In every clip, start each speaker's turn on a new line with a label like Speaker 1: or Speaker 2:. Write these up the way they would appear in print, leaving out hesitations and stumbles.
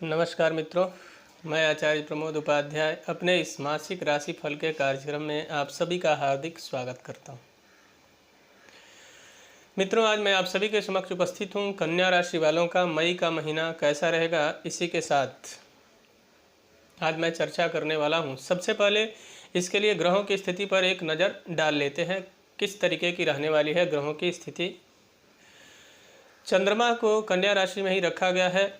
Speaker 1: नमस्कार मित्रों, मैं आचार्य प्रमोद उपाध्याय अपने इस मासिक राशि फल के कार्यक्रम में आप सभी का हार्दिक स्वागत करता हूं। मित्रों, आज मैं आप सभी के समक्ष उपस्थित हूं। कन्या राशि वालों का मई का महीना कैसा रहेगा, इसी के साथ आज मैं चर्चा करने वाला हूं। सबसे पहले इसके लिए ग्रहों की स्थिति पर एक नज़र डाल लेते हैं, किस तरीके की रहने वाली है ग्रहों की स्थिति। चंद्रमा को कन्या राशि में ही रखा गया है।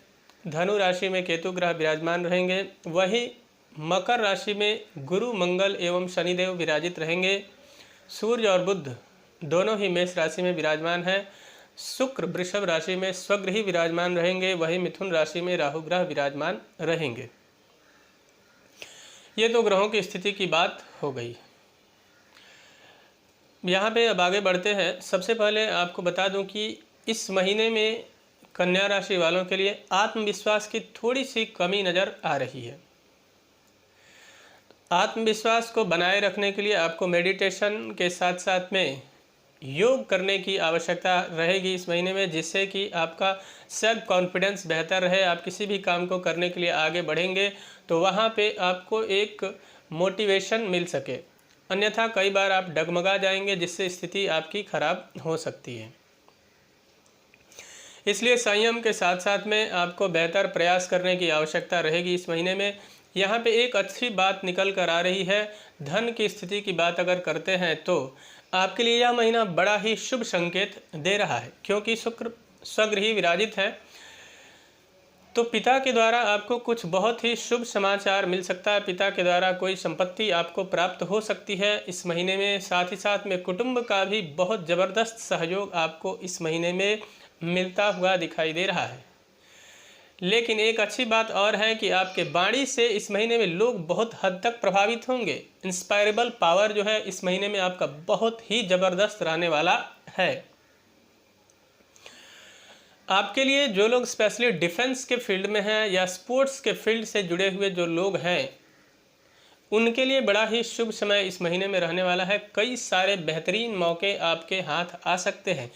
Speaker 1: धनु राशि में केतु ग्रह विराजमान रहेंगे। वहीं मकर राशि में गुरु, मंगल एवं शनिदेव विराजित रहेंगे। सूर्य और बुध दोनों ही मेष राशि में विराजमान हैं। शुक्र वृषभ राशि में स्वगृही विराजमान रहेंगे। वहीं मिथुन राशि में राहु ग्रह विराजमान रहेंगे। ये तो ग्रहों की स्थिति की बात हो गई। यहाँ पे अब आगे बढ़ते हैं। सबसे पहले आपको बता दूं कि इस महीने में कन्या राशि वालों के लिए आत्मविश्वास की थोड़ी सी कमी नज़र आ रही है। आत्मविश्वास को बनाए रखने के लिए आपको मेडिटेशन के साथ साथ में योग करने की आवश्यकता रहेगी इस महीने में, जिससे कि आपका सेल्फ कॉन्फिडेंस बेहतर रहे। आप किसी भी काम को करने के लिए आगे बढ़ेंगे तो वहाँ पे आपको एक मोटिवेशन मिल सके, अन्यथा कई बार आप डगमगा जाएंगे, जिससे स्थिति आपकी खराब हो सकती है। इसलिए संयम के साथ साथ में आपको बेहतर प्रयास करने की आवश्यकता रहेगी इस महीने में। यहाँ पे एक अच्छी बात निकल कर आ रही है। धन की स्थिति की बात अगर करते हैं तो आपके लिए यह महीना बड़ा ही शुभ संकेत दे रहा है, क्योंकि शुक्र स्वगृही विराजित है। तो पिता के द्वारा आपको कुछ बहुत ही शुभ समाचार मिल सकता है। पिता के द्वारा कोई संपत्ति आपको प्राप्त हो सकती है इस महीने में। साथ ही साथ में कुटुंब का भी बहुत ज़बरदस्त सहयोग आपको इस महीने में मिलता हुआ दिखाई दे रहा है। लेकिन एक अच्छी बात और है कि आपके वाणी से इस महीने में लोग बहुत हद तक प्रभावित होंगे। इंस्पायरेबल पावर जो है इस महीने में आपका बहुत ही ज़बरदस्त रहने वाला है। आपके लिए जो लोग स्पेशली डिफेंस के फील्ड में हैं या स्पोर्ट्स के फील्ड से जुड़े हुए जो लोग हैं, उनके लिए बड़ा ही शुभ समय इस महीने में रहने वाला है। कई सारे बेहतरीन मौके आपके हाथ आ सकते हैं,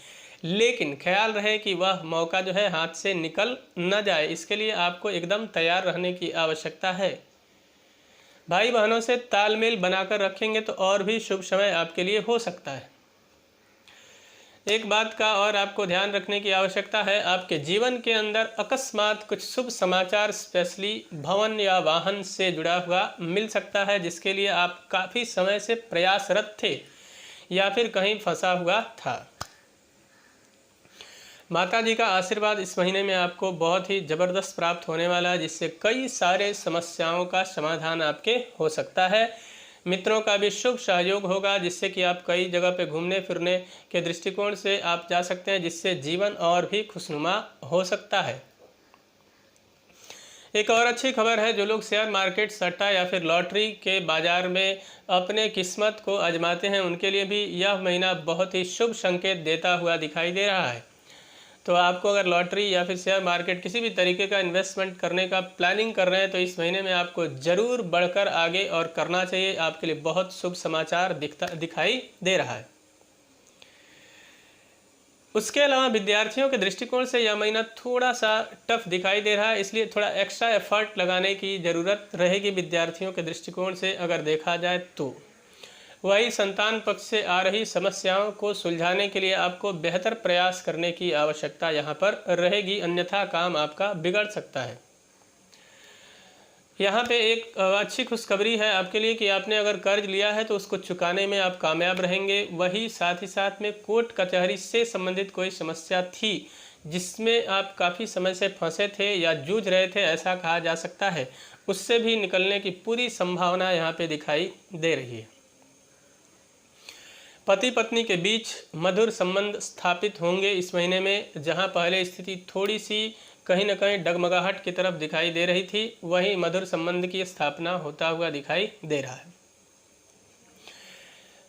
Speaker 1: लेकिन ख्याल रहे कि वह मौका जो है हाथ से निकल न जाए। इसके लिए आपको एकदम तैयार रहने की आवश्यकता है। भाई बहनों से तालमेल बनाकर रखेंगे तो और भी शुभ समय आपके लिए हो सकता है। एक बात का और आपको ध्यान रखने की आवश्यकता है, आपके जीवन के अंदर अकस्मात कुछ शुभ समाचार स्पेशली भवन या वाहन से जुड़ा हुआ मिल सकता है, जिसके लिए आप काफ़ी समय से प्रयासरत थे या फिर कहीं फंसा हुआ था। माता जी का आशीर्वाद इस महीने में आपको बहुत ही ज़बरदस्त प्राप्त होने वाला है, जिससे कई सारे समस्याओं का समाधान आपके हो सकता है। मित्रों का भी शुभ सहयोग होगा, जिससे कि आप कई जगह पे घूमने फिरने के दृष्टिकोण से आप जा सकते हैं, जिससे जीवन और भी खुशनुमा हो सकता है। एक और अच्छी खबर है, जो लोग शेयर मार्केट, सट्टा या फिर लॉटरी के बाज़ार में अपने किस्मत को आजमाते हैं, उनके लिए भी यह महीना बहुत ही शुभ संकेत देता हुआ दिखाई दे रहा है। तो आपको अगर लॉटरी या फिर शेयर मार्केट किसी भी तरीके का इन्वेस्टमेंट करने का प्लानिंग कर रहे हैं, तो इस महीने में आपको ज़रूर बढ़कर आगे और करना चाहिए। आपके लिए बहुत शुभ समाचार दिखाई दे रहा है। उसके अलावा विद्यार्थियों के दृष्टिकोण से यह महीना थोड़ा सा टफ दिखाई दे रहा है, इसलिए थोड़ा एक्स्ट्रा एफर्ट लगाने की ज़रूरत रहेगी विद्यार्थियों के दृष्टिकोण से अगर देखा जाए तो। वही संतान पक्ष से आ रही समस्याओं को सुलझाने के लिए आपको बेहतर प्रयास करने की आवश्यकता यहाँ पर रहेगी, अन्यथा काम आपका बिगड़ सकता है। यहाँ पे एक अच्छी खुशखबरी है आपके लिए कि आपने अगर कर्ज लिया है तो उसको चुकाने में आप कामयाब रहेंगे। वही साथ ही साथ में कोर्ट कचहरी से संबंधित कोई समस्या थी जिसमें आप काफ़ी समय से फंसे थे या जूझ रहे थे, ऐसा कहा जा सकता है, उससे भी निकलने की पूरी संभावना यहाँ पे दिखाई दे रही है। पति पत्नी के बीच मधुर संबंध स्थापित होंगे इस महीने में। जहां पहले स्थिति थोड़ी सी कहीं न कहीं डगमगाहट की तरफ दिखाई दे रही थी, वहीं मधुर संबंध की स्थापना होता हुआ दिखाई दे रहा है।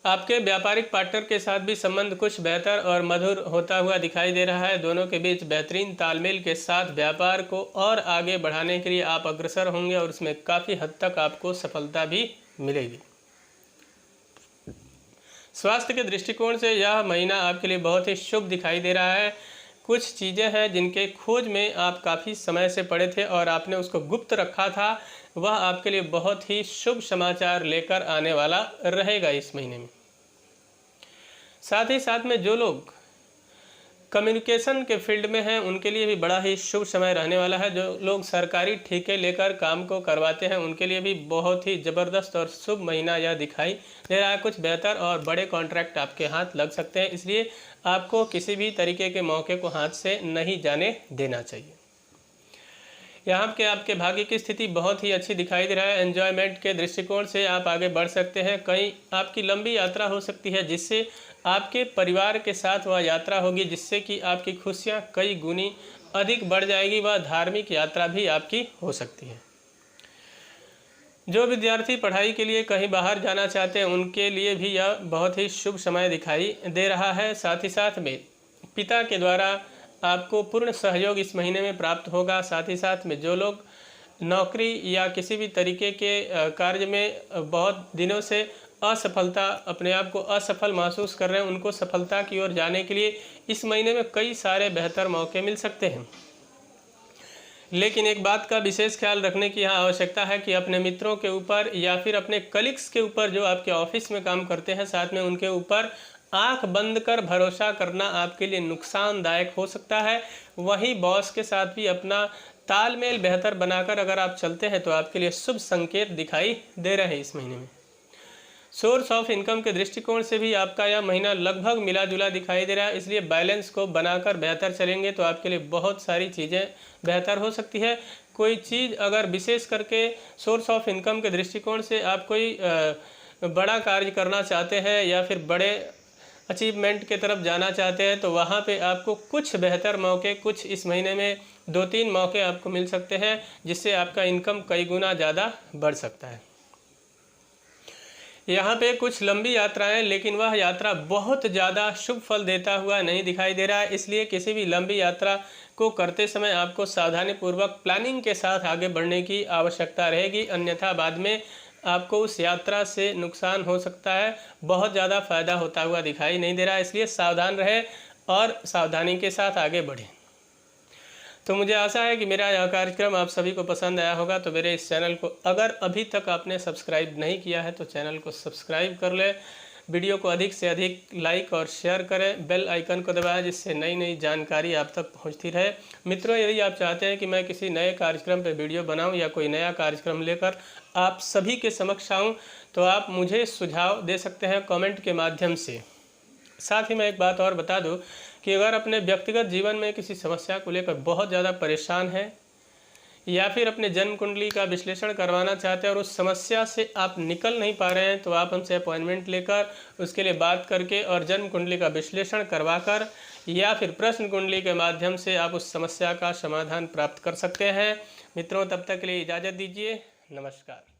Speaker 1: आपके व्यापारिक पार्टनर के साथ भी संबंध कुछ बेहतर और मधुर होता हुआ दिखाई दे रहा है। दोनों के बीच बेहतरीन तालमेल के साथ व्यापार को और आगे बढ़ाने के लिए आप अग्रसर होंगे और उसमें काफ़ी हद तक आपको सफलता भी मिलेगी। स्वास्थ्य के दृष्टिकोण से यह महीना आपके लिए बहुत ही शुभ दिखाई दे रहा है। कुछ चीज़ें हैं जिनके खोज में आप काफ़ी समय से पड़े थे और आपने उसको गुप्त रखा था, वह आपके लिए बहुत ही शुभ समाचार लेकर आने वाला रहेगा इस महीने में। साथ ही साथ में जो लोग कम्युनिकेशन के फील्ड में हैं उनके लिए भी बड़ा ही शुभ समय रहने वाला है। जो लोग सरकारी ठेके लेकर काम को करवाते हैं उनके लिए भी बहुत ही ज़बरदस्त और शुभ महीना यह दिखाई दे रहा है। कुछ बेहतर और बड़े कॉन्ट्रैक्ट आपके हाथ लग सकते हैं, इसलिए आपको किसी भी तरीके के मौके को हाथ से नहीं जाने देना चाहिए। यहाँ के आपके भाग्य की स्थिति बहुत ही अच्छी दिखाई दे रहा है। एन्जॉयमेंट के दृष्टिकोण से आप आगे बढ़ सकते हैं। कहीं आपकी लंबी यात्रा हो सकती है जिससे आपके परिवार के साथ वह यात्रा होगी, जिससे कि आपकी खुशियाँ कई गुनी अधिक बढ़ जाएगी। वह धार्मिक यात्रा भी आपकी हो सकती है। जो विद्यार्थी पढ़ाई के लिए कहीं बाहर जाना चाहते हैं उनके लिए भी यह बहुत ही शुभ समय दिखाई दे रहा है। साथ ही साथ में पिता के द्वारा आपको पूर्ण सहयोग इस महीने में प्राप्त होगा। साथ ही साथ में जो लोग नौकरी या किसी भी तरीके के कार्य में बहुत दिनों से असफलता, अपने आप को असफल महसूस कर रहे हैं, उनको सफलता की ओर जाने के लिए इस महीने में कई सारे बेहतर मौके मिल सकते हैं। लेकिन एक बात का विशेष ख्याल रखने की यहाँ आवश्यकता है कि अपने मित्रों के ऊपर या फिर अपने कलीग्स के ऊपर जो आपके ऑफिस में काम करते हैं, साथ में उनके ऊपर आंख बंद कर भरोसा करना आपके लिए नुकसानदायक हो सकता है। वहीं बॉस के साथ भी अपना तालमेल बेहतर बनाकर अगर आप चलते हैं तो आपके लिए शुभ संकेत दिखाई दे रहे हैं इस महीने में। सोर्स ऑफ इनकम के दृष्टिकोण से भी आपका यह महीना लगभग मिला जुला दिखाई दे रहा है, इसलिए बैलेंस को बनाकर बेहतर चलेंगे तो आपके लिए बहुत सारी चीज़ें बेहतर हो सकती है। कोई चीज़ अगर विशेष करके सोर्स ऑफ इनकम के दृष्टिकोण से आप कोई बड़ा कार्य करना चाहते हैं या फिर बड़े अचीवमेंट के तरफ जाना चाहते हैं तो वहाँ पे आपको कुछ बेहतर मौके, कुछ इस महीने में 2-3 मौके आपको मिल सकते हैं, जिससे आपका इनकम कई गुना ज़्यादा बढ़ सकता है। यहाँ पे कुछ लंबी यात्राएं, लेकिन वह यात्रा बहुत ज़्यादा शुभ फल देता हुआ नहीं दिखाई दे रहा है, इसलिए किसी भी लंबी यात्रा को करते समय आपको सावधानीपूर्वक प्लानिंग के साथ आगे बढ़ने की आवश्यकता रहेगी, अन्यथा बाद में आपको उस यात्रा से नुकसान हो सकता है। बहुत ज़्यादा फायदा होता हुआ दिखाई नहीं दे रहा है, इसलिए सावधान रहें और सावधानी के साथ आगे बढ़ें। तो मुझे आशा है कि मेरा यह कार्यक्रम आप सभी को पसंद आया होगा। तो मेरे इस चैनल को अगर अभी तक आपने सब्सक्राइब नहीं किया है तो चैनल को सब्सक्राइब कर लें, वीडियो को अधिक से अधिक लाइक और शेयर करें, बेल आइकन को दबाएं जिससे नई नई जानकारी आप तक पहुंचती रहे। मित्रों, यदि आप चाहते हैं कि मैं किसी नए कार्यक्रम पर वीडियो बनाऊं या कोई नया कार्यक्रम लेकर आप सभी के समक्ष आऊँ तो आप मुझे सुझाव दे सकते हैं कमेंट के माध्यम से। साथ ही मैं एक बात और बता दूं कि अगर अपने व्यक्तिगत जीवन में किसी समस्या को लेकर बहुत ज़्यादा परेशान हैं या फिर अपने जन्म कुंडली का विश्लेषण करवाना चाहते हैं और उस समस्या से आप निकल नहीं पा रहे हैं तो आप हमसे अपॉइंटमेंट लेकर उसके लिए बात करके और जन्म कुंडली का विश्लेषण करवाकर या फिर प्रश्न कुंडली के माध्यम से आप उस समस्या का समाधान प्राप्त कर सकते हैं। मित्रों, तब तक के लिए इजाज़त दीजिए। नमस्कार।